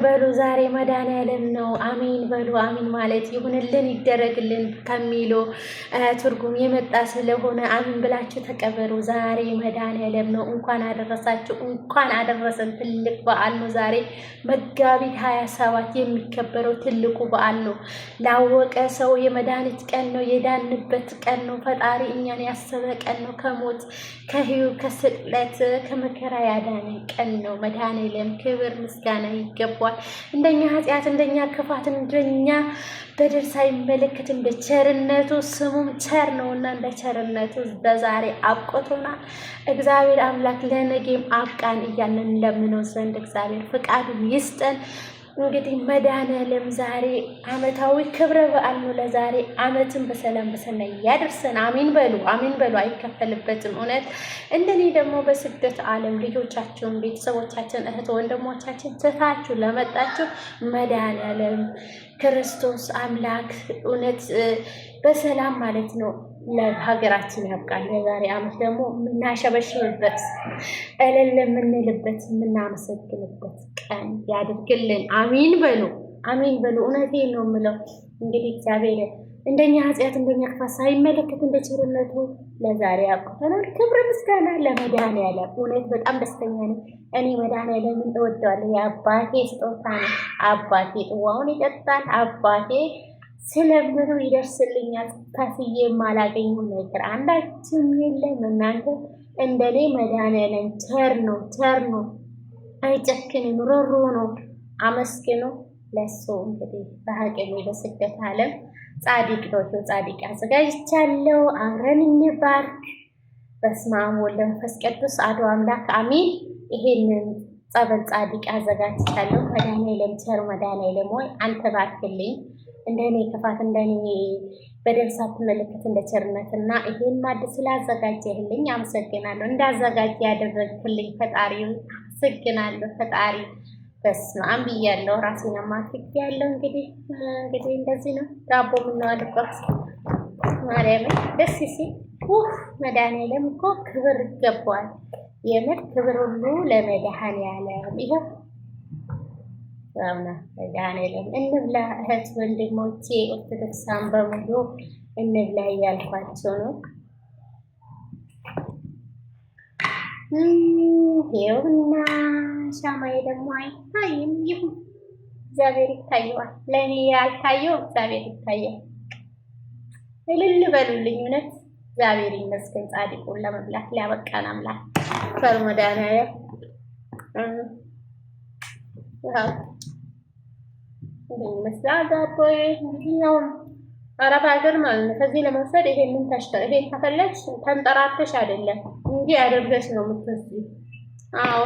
በሉ ዛሬ መድኃኒዓለም ነው። አሚን በሉ። አሚን ማለት ይሁንልን ይደረግልን ከሚሉ ትርጉም የመጣ ስለሆነ አሚን ብላችሁ ተቀበሉ። ዛሬ መድኃኒዓለም ነው። እንኳን አደረሳችሁ፣ እንኳን አደረሰን። ትልቅ በዓል ነው ዛሬ መጋቢት 27 የሚከበረው ትልቁ በዓል ነው። ላወቀ ሰው የመድኃኒት ቀን ነው። የዳንበት ቀን ነው። ፈጣሪ እኛን ያሰበ ቀን ነው። ከሞት ከስቅለት ከመከራ ያዳነን ቀን ነው። መድኃኒዓለም ክብር ምስጋና ይገባል። እንደኛ ኃጢአት እንደኛ ክፋት እንደኛ በደል ሳይመለከት እንደ ቸርነቱ ስሙም ቸር ነውና እንደ ቸርነቱ በዛሬ አብቆቶና እግዚአብሔር አምላክ ለነገም አብቃን እያለን ለምነው ዘንድ እግዚአብሔር ፍቃዱን ይስጠን። እንግዲህ መድኃኒዓለም ዛሬ ዓመታዊ ክብረ በዓል ነው። ለዛሬ ዓመትን በሰላም በሰናይ ያደርሰን። አሚን በሉ፣ አሚን በሉ። አይከፈልበትም። እውነት እንደኔ ደግሞ በስደት ዓለም ልጆቻችሁን፣ ቤተሰቦቻችን፣ እህት ወንድሞቻችን ትታችሁ ለመጣችሁ መድኃኒዓለም ክርስቶስ አምላክ እውነት በሰላም ማለት ነው ለሀገራችን ያብቃል። የዛሬ ዓመት ደግሞ የምናሸበሽብበት እልል የምንልበት የምናመሰግንበት ቀን ያድርግልን። አሚን በሉ፣ አሚን በሉ። እውነቴን ነው የምለው። እንግዲህ እግዚአብሔር እንደኛ ኃጢአት እንደኛ ክፋት ሳይመለከት እንደ ቸርነቱ ለዛሬ ያብቃናል። ክብር ምስጋና ለመድኃኒዓለም። እውነት በጣም ደስተኛ ነኝ። እኔ መድኃኒዓለምን እወደዋለሁ። የአባቴ ስጦታ ነው። አባቴ ጥዋውን ይጠጣል። አባቴ ስለምኑ ይደርስልኛል። ከፍዬ የማላገኘው ነገር አንዳችም የለም። እናንተ እንደኔ መድኃኒዓለም ቸር ነው፣ ቸር ነው፣ አይጨክንም፣ ሮሮ ነው። አመስግኑ ለሱ። እንግዲህ በሀገሬ በስደት ዓለም ጻድቅ ዶቶ ጻድቅ አዘጋጅቻለሁ። አብረን እንባርክ። በስመ አብ ወወልድ ወመንፈስ ቅዱስ አሐዱ አምላክ አሚን። ይሄንን ጸበል ጻድቅ አዘጋጅቻለሁ። መድኃኒዓለም ቸር መድኃኒዓለም ሆይ አንተ ባርክልኝ። እንደኔ ክፋት እንደኔ በደል ሳትመለከት እንደ ቸርነትና ይሄን ማድ ስላዘጋጀህልኝ አመሰግናለሁ። እንዳዘጋጀ ያደረግልኝ ፈጣሪ አመሰግናለሁ። ፈጣሪ በስመ አብ ብያለሁ። ራሴን ማትክ ያለው እንግዲህ እንደዚህ ነው። ዳቦ ምነው አልቆርስ ማርያም ደስ ሲል መድኃኒዓለም እኮ ክብር ይገባዋል። የምር ክብር ሁሉ ለመድኃኒዓለም ይሄው መድኃኒዓለም እንብላ። እህት ወንድሞቼ ኦርቶዶክሳን በሙሉ እንብላ እያልኳቸው ነው። ይኸውና ሻማዬ ደግሞ አይታይም። ይሁን እግዚአብሔር ይታየዋል። ለእኔ ያልታየው እግዚአብሔር ይታያል። እልል በሉልኝ። እውነት እግዚአብሔር ይመስገን። ጻድቁን ለመብላት ሊያበቃን አምላክ ፈርመዳናያ ይመስላል ዳቦዬ። ነው አረብ ሀገር ማለት ነው። ከዚህ ለመውሰድ ይሄንን ይሄን ከፈለግሽ ተንጠራተሽ አይደለም እንጂ አደርገሽ ነው የምትወስጂው። አዎ